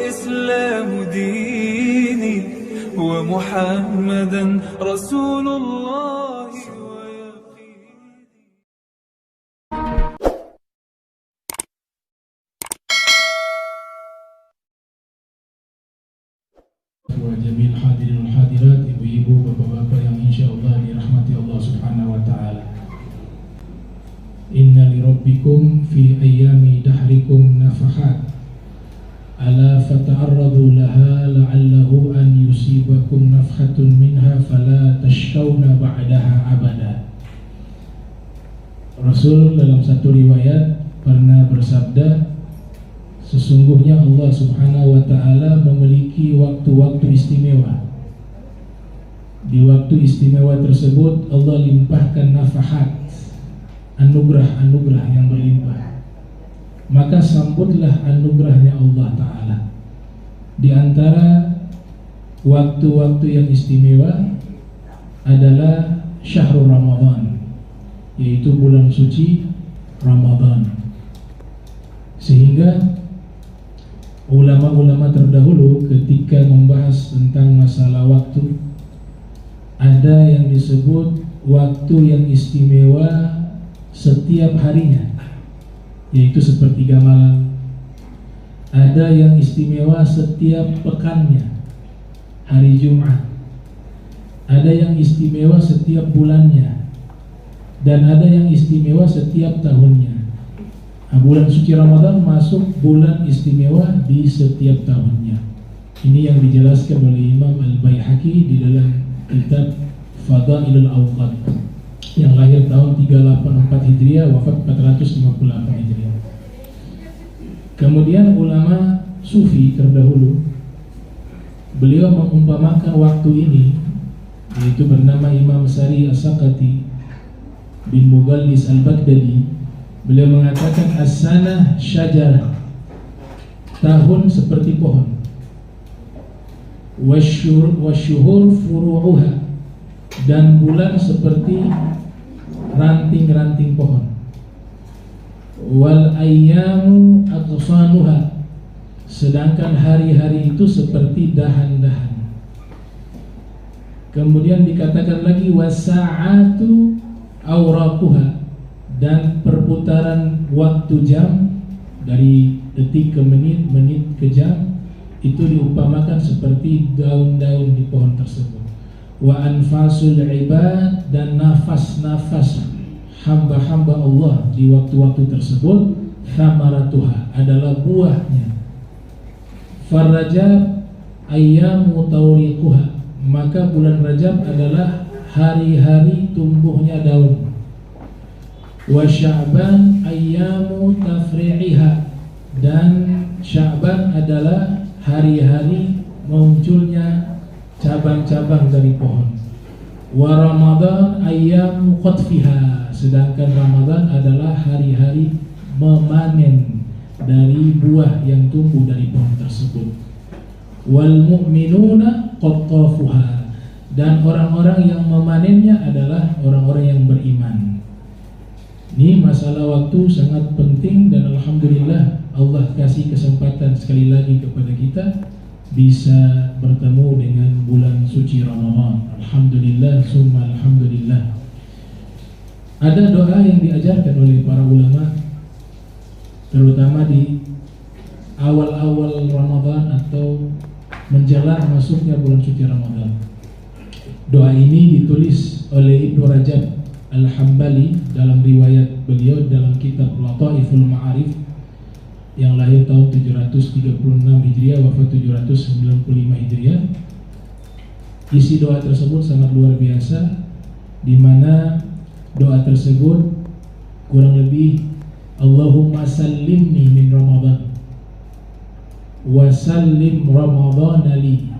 والإسلام ديني ومحمدا رسول الله Jamil hadirin wal hadirat, ibu-ibu, bapak-bapak yang insyaallah dirahmati Allah Subhanahu wa taala. Inna li rabbikum fi ayyami dahrikum nafahat ala fata'arradu laha la'allahu an yusibakum nafhatun minha fala tashkawna ba'daha abada. Rasul dalam satu riwayat pernah bersabda, sesungguhnya Allah Subhanahu wa ta'ala memiliki waktu-waktu istimewa. Di waktu istimewa tersebut Allah limpahkan nafahat, anugerah-anugerah yang berlimpah. Maka sambutlah anugerahnya Allah Ta'ala. Di antara waktu-waktu yang istimewa adalah syahrul Ramadan, yaitu bulan suci Ramadan. Sehingga ulama-ulama terdahulu ketika membahas tentang masalah waktu, ada yang disebut waktu yang istimewa setiap harinya, yaitu sepertiga malam. Ada yang istimewa setiap pekannya, hari Jumat. Ada yang istimewa setiap bulannya, dan ada yang istimewa setiap tahunnya. Bulan suci Ramadan masuk bulan istimewa di setiap tahunnya. Ini yang dijelaskan oleh Imam Al-Baihaqi di dalam kitab Fadailul Awqat, yang lahir tahun 384 Hijriah, wafat 458 Hijriah. Kemudian ulama sufi terdahulu, beliau mengumpamakan waktu ini, yaitu bernama Imam Sari As-Sakati bin Mughallis Al-Baghdadi. Beliau mengatakan as-sanah syajarah, tahun seperti pohon, wasyuhur furu'uha, dan bulan seperti ranting-ranting pohon, wal ayyamu aqsanuha, sedangkan hari-hari itu seperti dahan-dahan. Kemudian dikatakan lagi wasa'atu awraquha, dan perputaran waktu jam dari detik ke menit, menit ke jam, itu diumpamakan seperti daun-daun di pohon tersebut. Wa anfasul ibad, dan nafas-nafas hamba-hamba Allah di waktu-waktu tersebut, thamaratuha, adalah buahnya. Farrajab ayyamu tawriquha, maka bulan Rajab adalah hari-hari tumbuhnya daun. Wa Sya'ban ayyamu tafri'iha, dan Sya'ban adalah hari-hari munculnya cabang-cabang dari pohon. Wa Ramadan ayyamu qatfiha, sedangkan Ramadan adalah hari-hari memanen dari buah yang tumbuh dari pohon tersebut. Wal mu'minuna qattafuha, dan orang-orang yang memanennya adalah orang-orang yang beriman. Ini masalah waktu sangat penting, dan alhamdulillah Allah kasih kesempatan sekali lagi kepada kita bisa bertemu dengan bulan suci Ramadan. Alhamdulillah summa alhamdulillah. Ada doa yang diajarkan oleh para ulama, terutama di awal-awal Ramadan atau menjelang masuknya bulan suci Ramadan. Doa ini ditulis oleh Ibnu Rajab Al-Hambali dalam riwayat beliau dalam kitab Lataiful Ma'arif, yang lahir tahun 736 Hijriah, wafat 795 Hijriah. Isi doa tersebut sangat luar biasa, di mana doa tersebut kurang lebih Allahumma sallimni min Ramadan wa sallim Ramadan li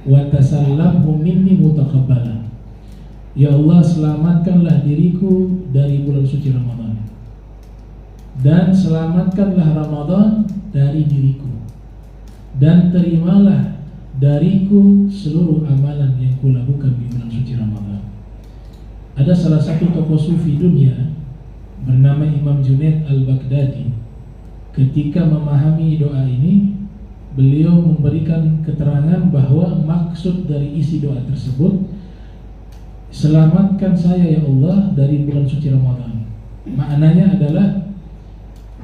wa tasallamhu minni mutaqabbala. Ya Allah, selamatkanlah diriku dari bulan suci Ramadan, dan selamatkanlah Ramadan dari diriku, dan terimalah dariku seluruh amalan yang kulakukan di bulan suci Ramadan. Ada salah satu tokoh sufi dunia bernama Imam Junaid Al-Baghdadi. Ketika memahami doa ini, beliau memberikan keterangan bahwa maksud dari isi doa tersebut, selamatkan saya ya Allah dari bulan suci Ramadan. Maknanya adalah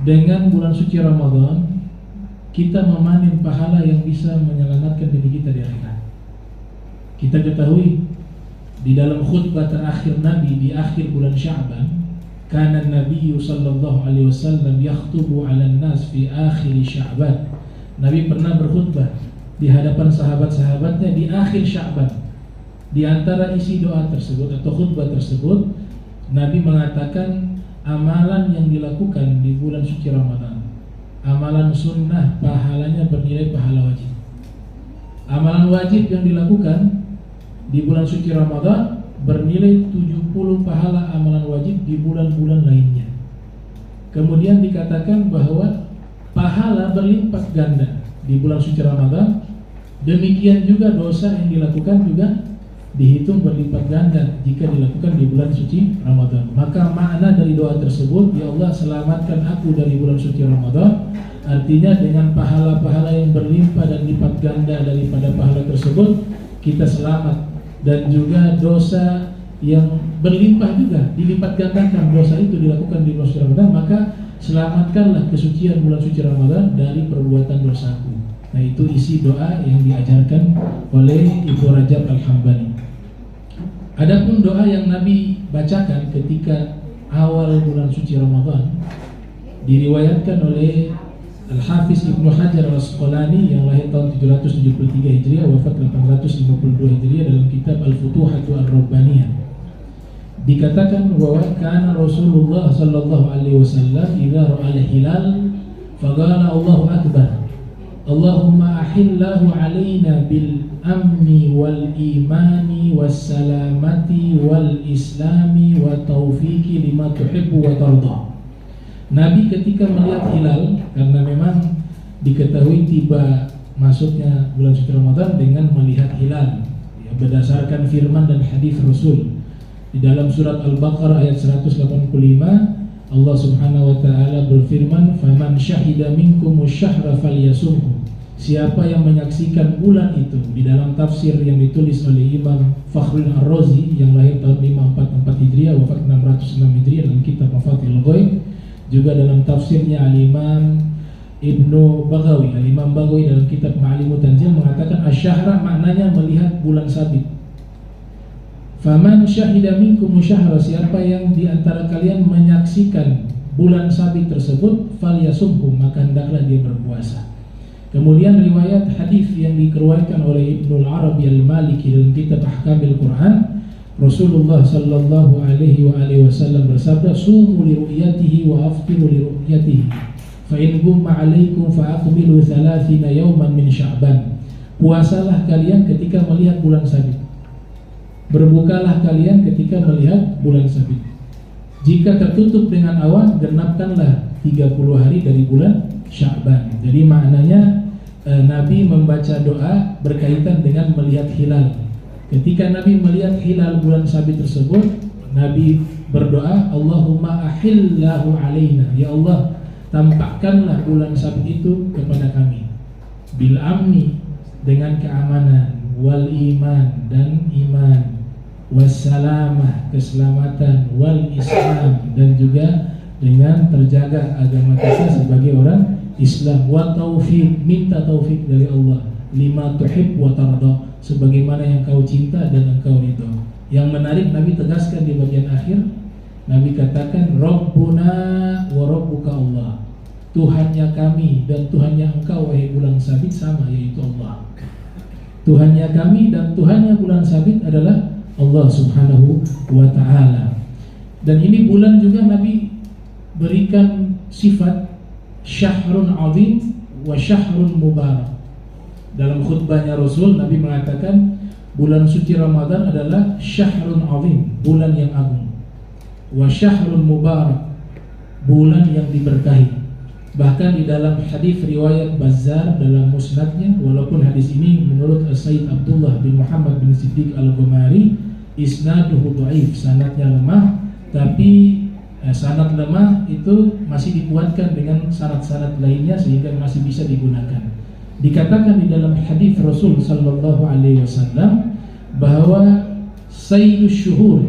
dengan bulan suci Ramadan kita memanen pahala yang bisa menyelamatkan diri kita di akhirat. Kita ketahui di dalam khutbah terakhir Nabi di akhir bulan Sya'ban, kana Nabi sallallahu alaihi wasallam yakhutubu 'alan nas fi akhir Sya'ban. Nabi pernah berkhutbah di hadapan sahabat-sahabatnya di akhir Sya'ban. Di antara isi doa tersebut atau khutbah tersebut, Nabi mengatakan amalan yang dilakukan di bulan suci Ramadan, amalan sunnah pahalanya bernilai pahala wajib. Amalan wajib yang dilakukan di bulan suci Ramadan bernilai 70 pahala amalan wajib di bulan-bulan lainnya. Kemudian dikatakan bahwa pahala berlipat ganda di bulan suci Ramadan. Demikian juga dosa yang dilakukan juga dihitung berlipat ganda jika dilakukan di bulan suci Ramadan. Maka makna dari doa tersebut, ya Allah selamatkan aku dari bulan suci Ramadan, artinya dengan pahala-pahala yang berlimpah dan lipat ganda daripada pahala tersebut kita selamat, dan juga dosa yang berlimpah juga dilipat gandakan dosa itu dilakukan di bulan suci Ramadan, maka selamatkanlah kesucian bulan suci Ramadan dari perbuatan dosaku. Nah, itu isi doa yang diajarkan oleh Ibnu Rajab Al-Hambali. Adapun doa yang Nabi bacakan ketika awal bulan suci Ramadan diriwayatkan oleh Al-Hafiz Ibnu Hajar Al-Asqalani yang lahir tahun 773 Hijriah, wafat 852 Hijriah, dalam kitab Al-Futuhatu Ar-Rabbaniyah. Dikatakan bahwa kana Rasulullah sallallahu alaihi wasallam idza ra'a al-hilal faqala Allahu akbar, Allahumma ahillahu alaina bil amni wal imani was salamati wal islami wa taufiqi lima tuhibbu wa tarda. Nabi ketika melihat hilal, karena memang diketahui tiba masuknya bulan suci Ramadan dengan melihat hilal, ya, berdasarkan firman dan hadis Rasul. Di dalam surat Al-Baqarah ayat 185, Allah Subhanahu wa taala berfirman, "Faman syahida minkumus syahra falyasumhu." Siapa yang menyaksikan bulan itu, di dalam tafsir yang ditulis oleh Imam Fakhrul Ar-Razi yang lahir tahun 544 Hijriah, wafat 606 Hijriah, dalam kitab Mafatihul Ghaib, juga dalam tafsirnya Al-Imam Ibnu Baghawi, Al-Imam Baghawi dalam kitab Ma'alimut Tanzil mengatakan asyahra maknanya melihat bulan sabit. Faman syahida minkum syahra, siapa yang di antara kalian menyaksikan bulan sabit tersebut, falyasumhu, maka hendaklah dia berpuasa. Kemudian riwayat hadis yang dikeluarkan oleh Ibnu Arabi Al-Maliki dalam kitab Ahkamil Quran, Rasulullah sallallahu alaihi wasallam bersabda, "Sumu li ru'yatihi wa aftiru li ru'yatihi. Fa in gumma 'alaikum fa akmilu 30 yawman min Sya'ban." Puasalah kalian ketika melihat bulan sabit. Berbukalah kalian ketika melihat bulan sabit. Jika tertutup dengan awan, genapkanlah 30 hari dari bulan Sya'ban. Jadi maknanya Nabi membaca doa berkaitan dengan melihat hilal. Ketika Nabi melihat hilal bulan sabit tersebut, Nabi berdoa, Allahumma ahillahu alaina, ya Allah tampakkanlah bulan sabit itu kepada kami, bil amni, dengan keamanan, wal iman, dan iman, wassalamah, keselamatan, wal islam, dan juga dengan terjaga agama kita sebagai orang Islam, wa taufiq, minta taufik dari Allah, lima tuhib wa tarda, sebagaimana yang kau cinta dan engkau ridho. Yang menarik, Nabi tegaskan di bagian akhir, Nabi katakan Rabbuna wa Rabbuka Allah, Tuhannya kami dan Tuhannya engkau wahai bulan sabit sama, yaitu Allah. Tuhannya kami dan Tuhannya bulan sabit adalah Allah Subhanahu wa ta'ala. Dan ini bulan juga Nabi berikan sifat syahrun azim wa syahrun mubarak. Dalam khutbahnya Rasul, Nabi mengatakan bulan suci Ramadan adalah syahrun azim, bulan yang agung, wa syahrun mubarak, bulan yang diberkahi. Bahkan di dalam hadis riwayat Bazzar dalam musnadnya, walaupun hadis ini menurut Sayyid Abdullah bin Muhammad bin Siddiq Al-Ghumari isnaduhu dhaif, sanadnya lemah, tapi sanad lemah itu masih dikuatkan dengan sanad-sanad lainnya sehingga masih bisa digunakan. Dikatakan di dalam hadis Rasul sallallahu alaihi wasallam bahwa sayyidus syuhur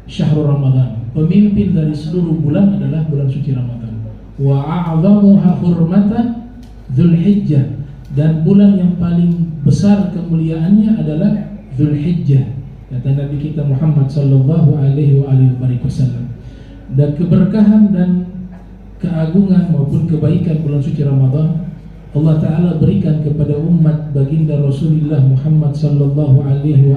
syahrul Ramadan, pemimpin dari seluruh bulan adalah bulan suci Ramadan. Wa a'zamuha hurmatan Dzulhijjah, dan bulan yang paling besar kemuliaannya adalah Dzulhijjah, kata Nabi kita Muhammad sallallahu alaihi wasallam. Dan keberkahan dan keagungan maupun kebaikan bulan suci Ramadan Allah Ta'ala berikan kepada umat baginda Rasulullah Muhammad sallallahu alaihi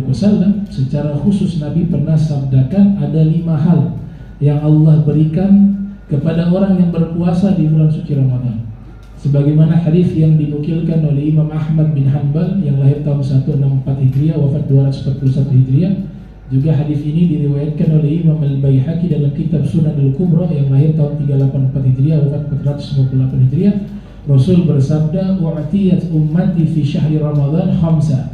wasallam. Secara khusus Nabi pernah sabdakan ada 5 hal yang Allah berikan kepada orang yang berpuasa di bulan suci Ramadan. Sebagaimana hadis yang dinukilkan oleh Imam Ahmad bin Hanbal yang lahir tahun 164 Hijriah, wafat 241 Hijriah. Juga hadis ini diriwayatkan oleh Imam Al-Baihaqi dalam kitab Sunan Al-Kubra yang lahir tahun 384 Hijriah, wafat 458 Hijriah. Rasul bersabda, "U'tiyat ummati fi syahri Ramadan khamsa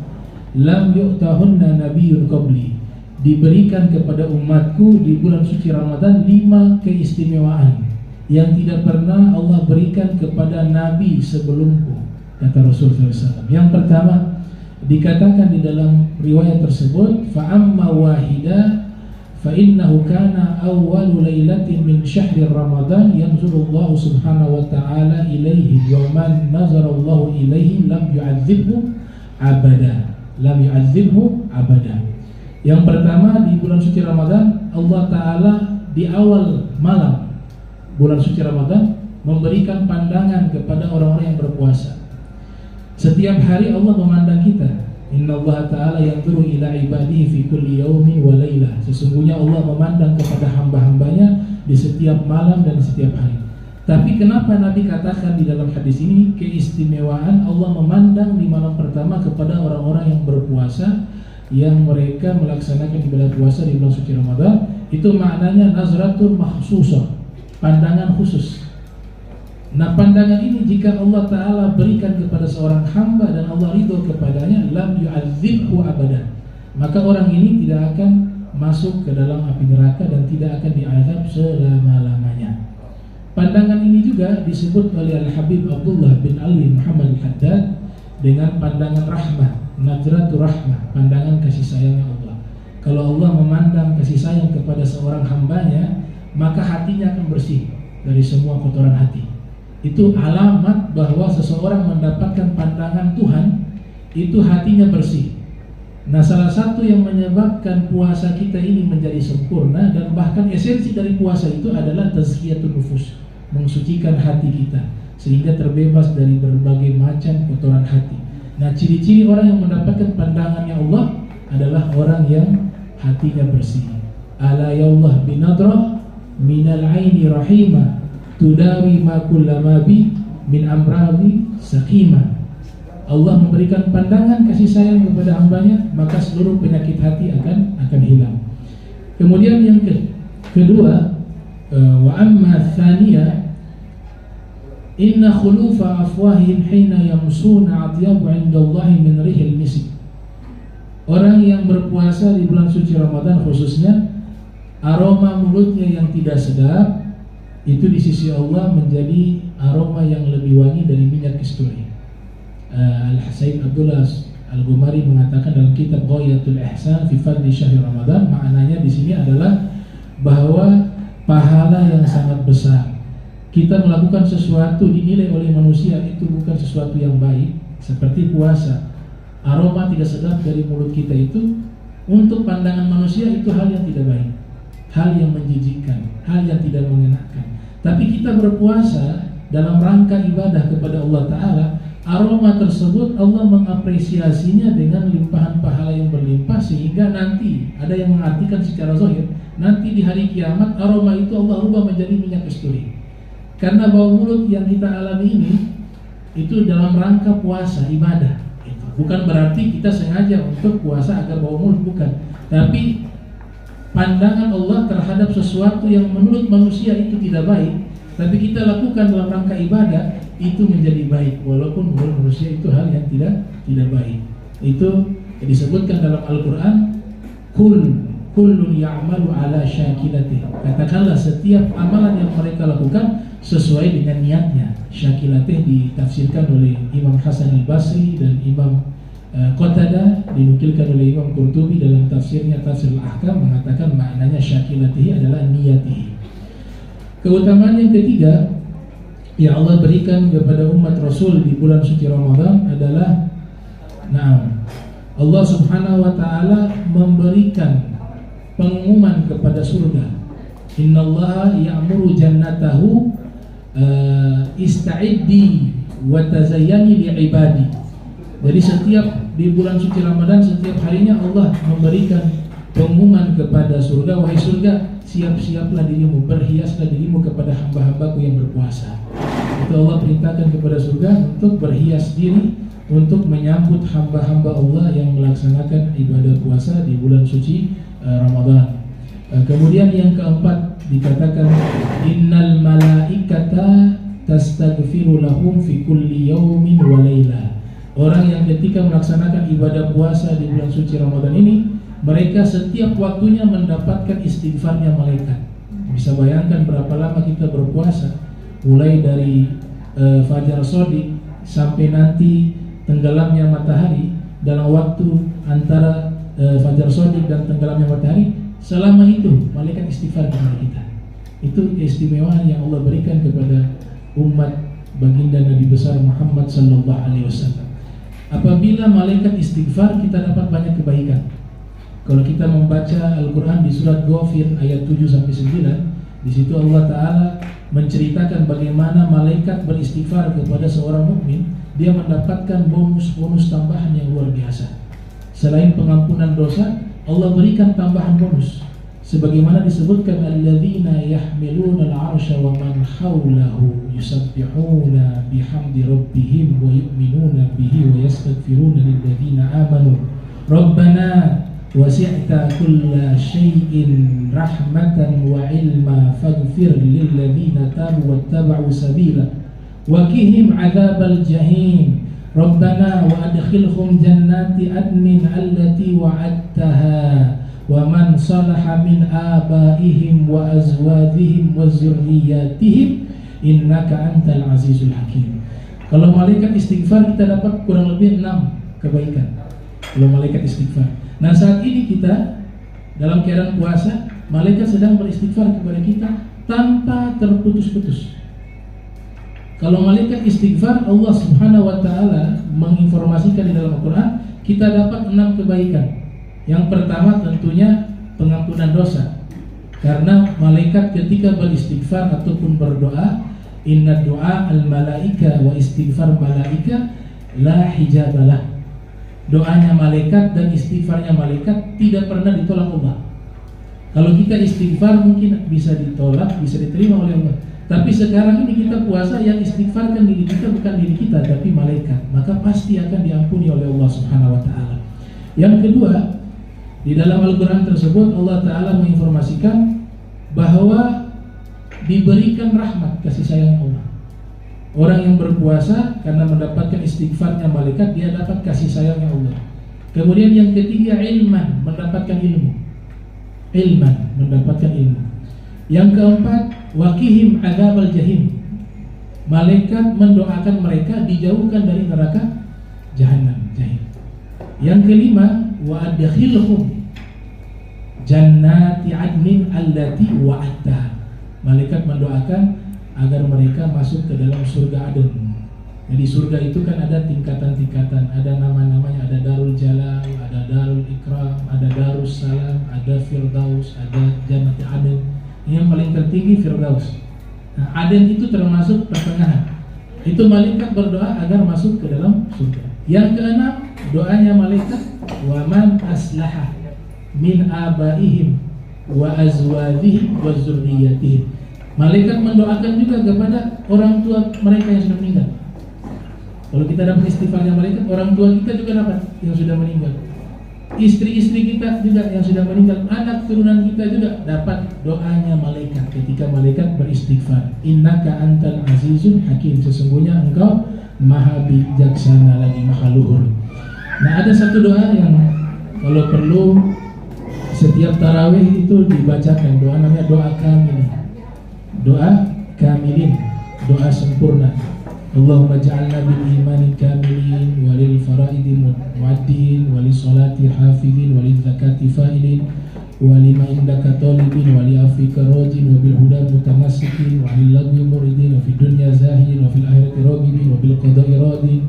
lam yu'tahunna nabiyyun qabli." Diberikan kepada umatku di bulan suci Ramadan 5 keistimewaan yang tidak pernah Allah berikan kepada nabi sebelumku, kata Rasul SAW. Yang pertama, dikatakan di dalam riwayat tersebut, fa amma wahida fa innahu kana awwalu lailatin min syahri Ramadan yanzurullahu subhanahu wa ta'ala ilaihi wa man nazarallahu ilaihi lam yu'adzibhu abada. Yang pertama, di bulan suci Ramadan Allah Ta'ala di awal malam bulan suci Ramadan memberikan pandangan kepada orang-orang yang berpuasa. Setiap hari Allah memandang kita. Innallaha ta'ala yanzuru ila ibadihi fi kulli yaumin wa lailah. Sesungguhnya Allah memandang kepada hamba-hambanya di setiap malam dan setiap hari. Tapi kenapa Nabi katakan di dalam hadis ini keistimewaan Allah memandang di malam pertama kepada orang-orang yang berpuasa, yang mereka melaksanakan ibadah puasa di bulan suci Ramadan? Itu maknanya nazratun makhsusah, pandangan khusus. Nah, pandangan ini jika Allah Ta'ala berikan kepada seorang hamba dan Allah ridho kepadanya, lam yu'adzibhu abadan, maka orang ini tidak akan masuk ke dalam api neraka dan tidak akan diazab selama-lamanya. Pandangan ini juga disebut oleh Al-Habib Abdullah bin Ali Muhammad Al-Haddad dengan pandangan rahmah, nadratul rahmah, pandangan kasih sayangnya Allah. Kalau Allah memandang kasih sayang kepada seorang hambanya, maka hatinya akan bersih dari semua kotoran hati. Itu alamat bahwa seseorang mendapatkan pandangan Tuhan, itu hatinya bersih. Nah, salah satu yang menyebabkan puasa kita ini menjadi sempurna dan bahkan esensi dari puasa itu adalah tazkiyatun nufus, mensucikan hati kita sehingga terbebas dari berbagai macam kotoran hati. Nah, ciri-ciri orang yang mendapatkan pandangannya Allah adalah orang yang hatinya bersih. Ala yaullah binadrah minal aini rahimah tudawi ma kullama bi min amradi saqima. Allah memberikan pandangan kasih sayang kepada hambanya, maka seluruh penyakit hati akan hilang. Kemudian yang kedua, wa amma tsaniya inna khulufa afwahihim hina yamsuna atyabu 'indallahi min rihil misk. Orang yang berpuasa di bulan suci Ramadan khususnya, aroma mulutnya yang tidak sedap itu di sisi Allah menjadi aroma yang lebih wangi dari minyak kasturi. Al-Sayyid Abdullah Al-Ghumari mengatakan dalam kitab Ghayatul Ihsan fi Fadli Syahr Ramadan, maknanya di sini adalah bahwa pahala yang sangat besar. Kita melakukan sesuatu dinilai oleh manusia itu bukan sesuatu yang baik, seperti puasa. Aroma tidak sedap dari mulut kita itu untuk pandangan manusia itu hal yang tidak baik, hal yang menjijikkan, hal yang tidak mengenakan. Tapi kita berpuasa dalam rangka ibadah kepada Allah Ta'ala, aroma tersebut Allah mengapresiasinya dengan limpahan pahala yang berlimpah, sehingga nanti ada yang mengartikan secara zahir, nanti di hari kiamat aroma itu Allah rubah menjadi minyak kasturi. Karena bau mulut yang kita alami ini itu dalam rangka puasa, ibadah. Bukan berarti kita sengaja untuk puasa agar bau mulut, bukan. Tapi pandangan Allah terhadap sesuatu yang menurut manusia itu tidak baik, tapi kita lakukan dalam rangka ibadah, itu menjadi baik, walaupun menurut manusia itu hal yang tidak baik. Itu disebutkan dalam Al-Quran, kullun ya'malu ala syakilatih. Katakanlah setiap amalan yang mereka lakukan sesuai dengan niatnya. syakilatih ditafsirkan oleh Imam Hasan al-Basri dan Imam Qatadah, dinukilkan oleh Imam Qurtubi dalam tafsirnya Tafsir al-Ahkam, mengatakan maknanya syakilatih adalah niyatihi. Keutamaan yang ketiga yang Allah berikan kepada umat Rasul di bulan suci Ramadan adalah Allah Subhanahu wa taala memberikan pengumuman kepada surga. Innallaha ya'muru jannatahu ista'iddi wa tazayyani li'ibadi. Jadi setiap di bulan suci Ramadan, setiap harinya Allah memberikan pengumuman kepada surga, wahai surga, siap-siaplah dirimu, berhiaslah dirimu kepada hamba-hambaku yang berpuasa. Itu Allah perintahkan kepada surga untuk berhias diri untuk menyambut hamba-hamba Allah yang melaksanakan ibadah puasa di bulan suci Ramadan. Kemudian yang keempat dikatakan innal malaikata tastaghfiru lahum fi kulli yaumin wa laila. Orang yang ketika melaksanakan ibadah puasa di bulan suci Ramadan ini, mereka setiap waktunya mendapatkan istighfarnya malaikat. Bisa bayangkan berapa lama kita berpuasa, mulai dari fajar shadiq sampai nanti tenggelamnya matahari. Dalam waktu antara fajar shadiq dan tenggelamnya matahari, selama itu malaikat istighfar kepada kita. Itu keistimewaan yang Allah berikan kepada umat baginda Nabi besar Muhammad sallallahu alaihi wasallam. Apabila malaikat istighfar, kita dapat banyak kebaikan. Kalau kita membaca Al-Quran di surat Ghafir ayat 7-9, di situ Allah Ta'ala menceritakan bagaimana malaikat beristighfar kepada seorang mukmin, dia mendapatkan bonus-bonus tambahan yang luar biasa. Selain pengampunan dosa, Allah berikan tambahan bonus. Sebagaimana disebutkan alladzina yahmiluna al-'arsya wa man hawlahu yusabbihuna bihamdi rabbihim wa yu'minuna bihi wa yastaghfiruna lilladzina amanu rabbana wasi'ta kulla syai'in rahmatan wa ilma faghfir lilladzina tabu wattaba'u sabila wa qihim 'adzabal jahim rabbana wa adkhilhum jannati adnin allati wa'adtaha wa man salaha min abaihim wa azwajihim wa zurriyyatihim innaka antal azizul hakim. Kalau malaikat istighfar, kita dapat kurang lebih 6 kebaikan kalau malaikat istighfar. Nah, saat ini kita dalam keadaan puasa, malaikat sedang beristighfar kepada kita tanpa terputus-putus. Kalau malaikat istighfar, Allah Subhanahu wa taala menginformasikan di dalam Al-Qur'an, kita dapat 6 kebaikan. Yang pertama tentunya pengampunan dosa, karena malaikat ketika beristighfar ataupun berdoa, inna doa al malaika wa istighfar malaika la hijabalah. Doanya malaikat dan istighfarnya malaikat tidak pernah ditolak Allah. Kalau kita istighfar mungkin bisa ditolak, bisa diterima oleh Allah. Tapi sekarang ini kita puasa, yang istighfarkan diri kita bukan diri kita tapi malaikat, maka pasti akan diampuni oleh Allah Subhanahu wa taala. Yang kedua, di dalam Al-Quran tersebut Allah Ta'ala menginformasikan bahwa diberikan rahmat, kasih sayang Allah. Orang yang berpuasa karena mendapatkan istighfarnya malaikat, dia dapat kasih sayangnya Allah. Kemudian yang ketiga, ilman, mendapatkan ilmu. Ilman, mendapatkan ilmu. Yang keempat, waqihim adzabal jahim. Malaikat mendoakan mereka dijauhkan dari neraka jahanam, jahim. Yang kelima, wa adkhilhum jannati adnin allati wa'adta. Malaikat mendoakan agar mereka masuk ke dalam surga Aden. Jadi surga itu kan ada tingkatan-tingkatan, ada nama-namanya, ada Darul Jalal, ada Darul Ikram, ada Darus Salam, ada Firdaus, ada Jannati Aden. Yang paling tertinggi Firdaus. Nah, Aden itu termasuk pertengahan. Itu malaikat berdoa agar masuk ke dalam surga. Yang keenam, doanya malaikat, wa man aslaha min abaihim wa azwajihim wa zurriyyatihim. Malaikat mendoakan juga kepada orang tua mereka yang sudah meninggal. Kalau kita dapat istighfarnya malaikat, orang tua kita juga dapat yang sudah meninggal. Istri-istri kita juga yang sudah meninggal, anak turunan kita juga dapat doanya malaikat ketika malaikat beristighfar. Innaka antal azizul hakim, sesungguhnya engkau maha bijaksana lagi maha luhur. Nah, ada satu doa yang kalau perlu setiap tarawih itu dibacakan, doa namanya doa kamilin. Doa kamilin, doa sempurna. Allahumma ja'alna bil imani kamilin walil faraidi muaddin walil salati hafidin walil zakati fa'ilin walima indaka talibin wali afika rajin wa bil huda mutamassikin walil lagwi muridin wa fid dunya zahidin wa fil akhirati ragibin wa bil qada'i radin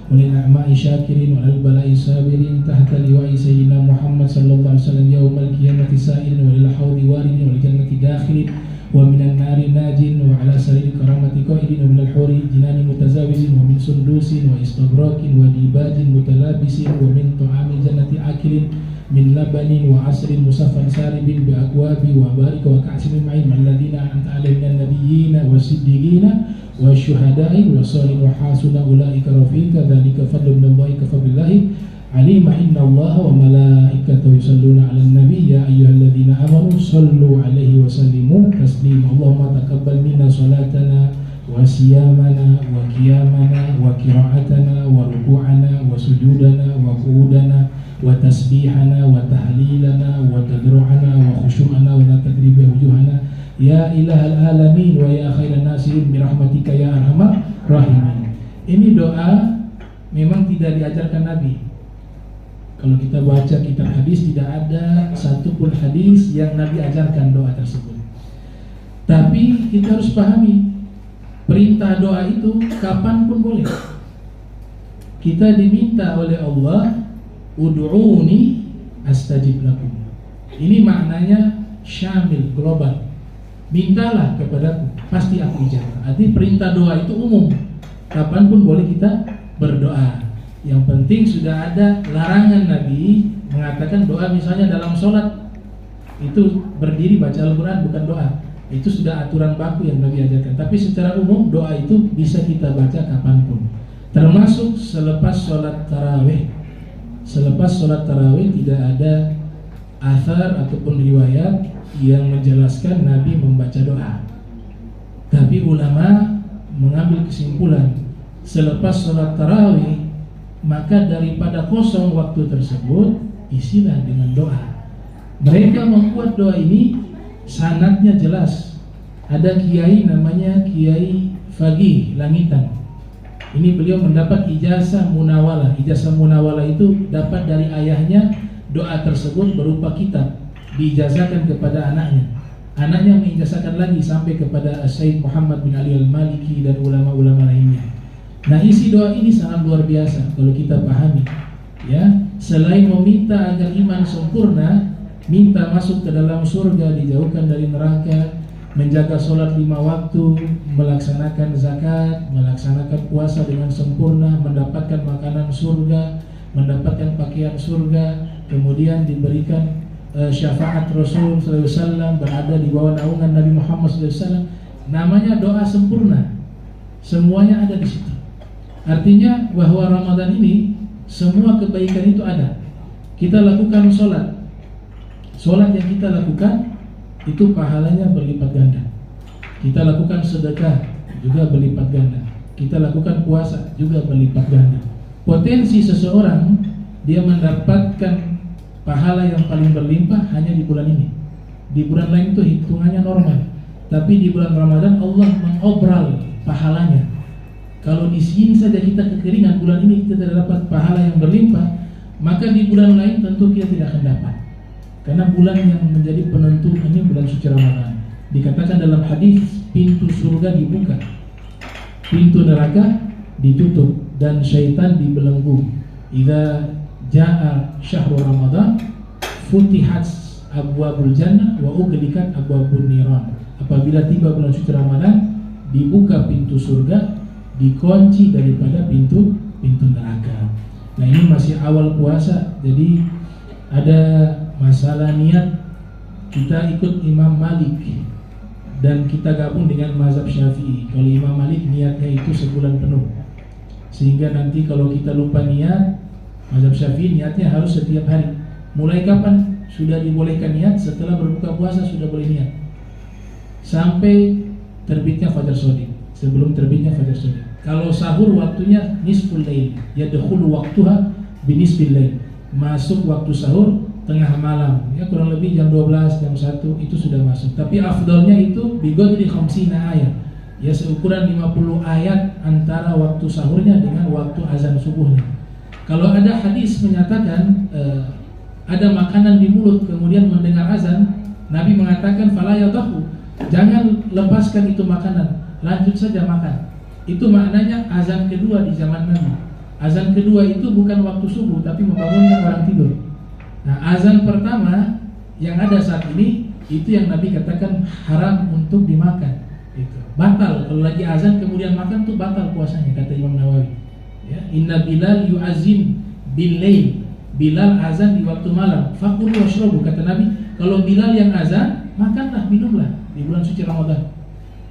walil a'ma'i syakirin walil bala'i sabirin tahta liwa'i sayyidina Muhammad sallallahu alaihi wasallam yaumal qiyamati sa'ilin walil hawdi waridin walil jannati dakhilin wa minan nari najin wa ala sariri karamati qaidin wa minal huri jinani mutazawizin wa min sundusin wa istabrakin wa dibajin mutalabisin wa min ta'amil jannati akilin min labanin wa asrin musaffan saribin bi akwabi wa barika wa ka'sin ma'in alladhina anta alaihim minan nabiyyina wa siddiqina wa syuhada'i wa salihin wa hasuna ulaika rafiqa dzalika fadlu minallahi kafa billahi alima inna allaha wa malaikatahu yusalluna 'alan nabi ya ayyuhalladzina amanu sallu 'alaihi wa sallimu taslima Allahumma taqabbal minna salatana wa siyamana wa qiyamana wa qira'atana wa ruku'ana wa sujudana wa qu'udana wa tasbihana wa tahlilana wa tadru'ana wa khusyu'ana wa tadribi wujuhana ya ilahal alamin wa ya khairan nasirin bi rahmatika ya arhamar rahimin. Ini doa memang tidak diajarkan Nabi. Kalau kita baca kitab hadis tidak ada satupun hadis yang Nabi ajarkan doa tersebut. Tapi kita harus pahami perintah doa itu kapanpun boleh. Kita diminta oleh Allah ud'uni astajib lakum. Ini maknanya syamil, global. Mintalah kepadaku, pasti aku ijabah. Arti perintah doa itu umum. Kapanpun boleh kita berdoa. Yang penting sudah ada larangan Nabi mengatakan doa misalnya dalam sholat itu berdiri baca Al-Quran bukan doa. Itu sudah aturan baku yang Nabi ajarkan. Tapi secara umum doa itu bisa kita baca kapanpun, termasuk selepas sholat tarawih. Selepas sholat tarawih tidak ada athar ataupun riwayat yang menjelaskan Nabi membaca doa. Tapi ulama mengambil kesimpulan selepas sholat tarawih, maka daripada kosong waktu tersebut isilah dengan doa. Mereka membuat doa ini sanadnya jelas. Ada kiai namanya Kiai Fagih Langitan. Ini beliau mendapat ijazah munawalah. Ijazah munawalah itu dapat dari ayahnya. Doa tersebut berupa kitab, diijazahkan kepada anaknya. Anaknya mengijazahkan lagi sampai kepada Sayyid Muhammad bin Ali Al-Maliki dan ulama-ulama lainnya. Nah, isi doa ini sangat luar biasa kalau kita pahami. Ya, selain meminta agar iman sempurna, minta masuk ke dalam surga, dijauhkan dari neraka, menjaga sholat 5 waktu, melaksanakan zakat, melaksanakan puasa dengan sempurna, mendapatkan makanan surga, mendapatkan pakaian surga, kemudian diberikan syafaat Rasul SAW, berada di bawah naungan Nabi Muhammad SAW. Namanya doa sempurna. Semuanya ada di situ. Artinya bahwa Ramadan ini semua kebaikan itu ada. Kita lakukan sholat. Sholat yang kita lakukan itu pahalanya berlipat ganda. Kita lakukan sedekah juga berlipat ganda. Kita lakukan puasa juga berlipat ganda. Potensi seseorang dia mendapatkan pahala yang paling berlimpah hanya di bulan ini. Di bulan lain itu hitungannya normal. Tapi di bulan Ramadan Allah mengobral pahalanya. Kalau di sini saja kita kekeringan, bulan ini kita tidak dapat pahala yang berlimpah, maka di bulan lain tentu kita tidak akan dapat. Karena bulan yang menjadi penentu ini bulan suci Ramadan. Dikatakan dalam hadis, pintu surga dibuka, pintu neraka ditutup, dan syaitan dibelenggu. Idza jaa syahrul Ramadan futihat abwabul jannah wa ughliqat abwabun niran. Apabila tiba bulan suci Ramadan, dibuka pintu surga, dikunci daripada pintu neraka. Nah, ini masih awal puasa, jadi ada masalah niat. Kita ikut Imam Malik dan kita gabung dengan mazhab Syafi'i. Kalau Imam Malik niatnya itu sebulan penuh, sehingga nanti kalau kita lupa niat, mazhab Syafi'i niatnya harus setiap hari. Mulai kapan sudah dibolehkan niat? Setelah berbuka puasa sudah boleh niat sampai terbitnya fajar shodiq. Sebelum terbitnya fajar shodiq. Kalau sahur waktunya nisful lail, yadkhulu waqtuha binisfil lail. Masuk waktu sahur tengah malam, ya kurang lebih jam 12, jam 1 itu sudah masuk. Tapi afdalnya itu bigodri khamsina ayat. ya seukuran 50 ayat antara waktu sahurnya dengan waktu azan subuhnya. Kalau ada hadis menyatakan ada makanan di mulut kemudian mendengar azan, Nabi mengatakan fala yadahu, jangan lepaskan itu makanan, lanjut saja makan. Itu maknanya azan kedua di zaman Nabi. Azan kedua itu bukan waktu subuh tapi membangunkan orang tidur. Nah, azan pertama yang ada saat ini itu yang Nabi katakan haram untuk dimakan. Itu batal kalau lagi azan kemudian makan tuh batal puasanya, kata Imam Nawawi. Ya, inna Bilal yu'azin bil-lail. Bilal azan di waktu malam. Fakulu washrabu, kata Nabi, kalau Bilal yang azan, makanlah, minumlah di bulan suci Ramadan.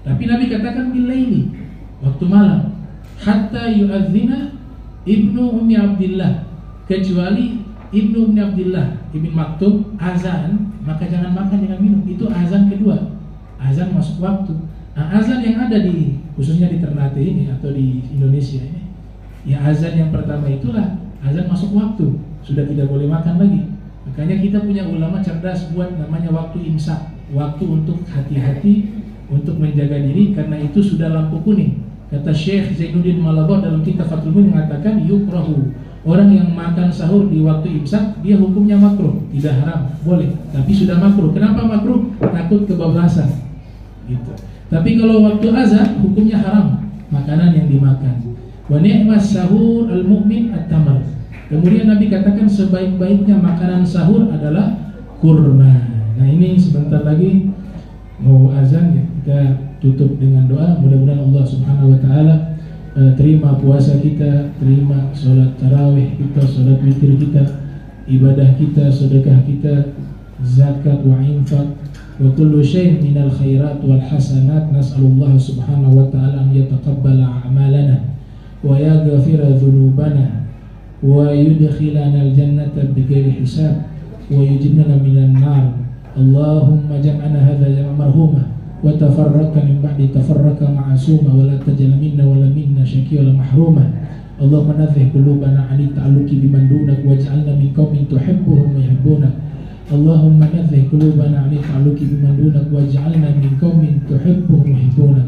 Tapi Nabi katakan bil-laili, waktu malam. Hatta yu'adzina Ibnu Ummi Abdillah, kecuali Ibnu Ummi Abdillah Ibn Maktub azan, maka jangan makan, jangan minum. Itu azan kedua, azan masuk waktu. Nah, azan yang ada di khususnya di Ternate ini atau di Indonesia ini, ya azan yang pertama itulah azan masuk waktu, sudah tidak boleh makan lagi. Makanya kita punya ulama cerdas buat namanya waktu imsak, waktu untuk hati-hati, untuk menjaga diri, karena itu sudah lampu kuning. Kata Syekh Zainuddin Malabah dalam kitab Fathul Muin mengatakan yukrahu, orang yang makan sahur di waktu imsak dia hukumnya makruh, tidak haram, boleh, tapi sudah makruh. Kenapa makruh? Takut kebablasan gitu. Tapi kalau waktu azan hukumnya haram, makanan yang dimakan. Wa ni'mas sahur al-mu'min at-tamar. Kemudian Nabi katakan sebaik-baiknya makanan sahur adalah kurma. Nah, ini sebentar lagi mau azan ya, kita tutup dengan doa. Mudah-mudahan Allah Subhanahu wa taala terima puasa kita, terima sholat tarawih kita, sholat witir kita, ibadah kita, sedekah kita, zakat wa infak wa kullu syai' minal khairat wal hasanat. Nas'alullah Subhanahu wa taala an yataqabbala a'malana wa yaghfira dhunubana wa yudkhilana al-jannata bighairi hisab wa yujirna minan nar. Allahumma jam'ana hadza jam'an marhuma wa tafarraqna min ba'di tafarraqa ma'suma wa la tajal minna wa la minna syaqiyya wa mahruma. Allahumma nadhih qulubana 'ani ta'alluqi biman dunak waj'alna min qaumin tuhibbuhum wa yuhibbunak. Allahumma nadhih qulubana 'ani ta'alluqi biman dunak waj'alna min qaumin tuhibbuhum wa yuhibbunak.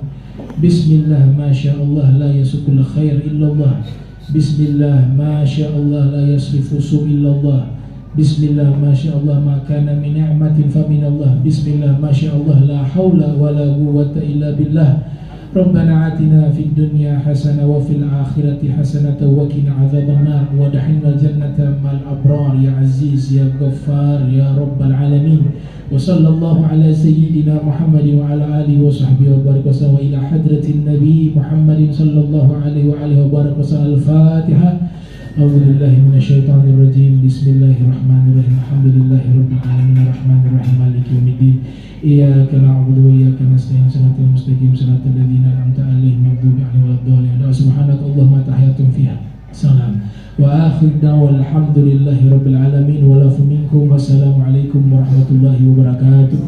Bismillah ma sya'allah la yasukul khair illallah. Bismillah ma sya'allah la yasrifu su illallah. Bismillah ma sya'allah ma kana min ni'matin fa minallah. Bismillah ma sya'allah la haula wa la quwwata illa billah. Rabbana atina fid dunya hasanah wa fil akhirati hasanah wa qina adzabannar wa adkhilnal jannata mal abrar ya aziz ya ghaffar ya rabbal alamin. Wa sallallahu ala sayyidina Muhammadin wa ala alihi wa sahbihi wa barik wa sallam ila hadratin nabi Muhammadin sallallahu alaihi wa alihi wa barik wa sallam. Al-Fatihah. A'udzubillahi minasyaitonir rajim. Bismillahirrahmanirrahim. Alhamdulillahirabbil alamin arrahmanir rahim maliki yaumiddin. Iyyaka na'budu wa iyyaka nasta'in. Shiratal mustaqim shiratal ladzina an'amta 'alaihim ghairil maghdubi 'alaihim waladdallin. Subhanakallahumma tahiyyatun fiha salam. Wa akhir da'wana alhamdulillahi rabbil alamin wa lafu minkum. Wassalamu alaikum warahmatullahi wabarakatuh.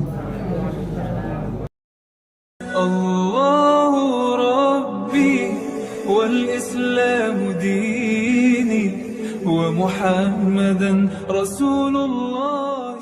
Allahu Rabbi wal Islamu dini wa Muhammadan Rasulullah.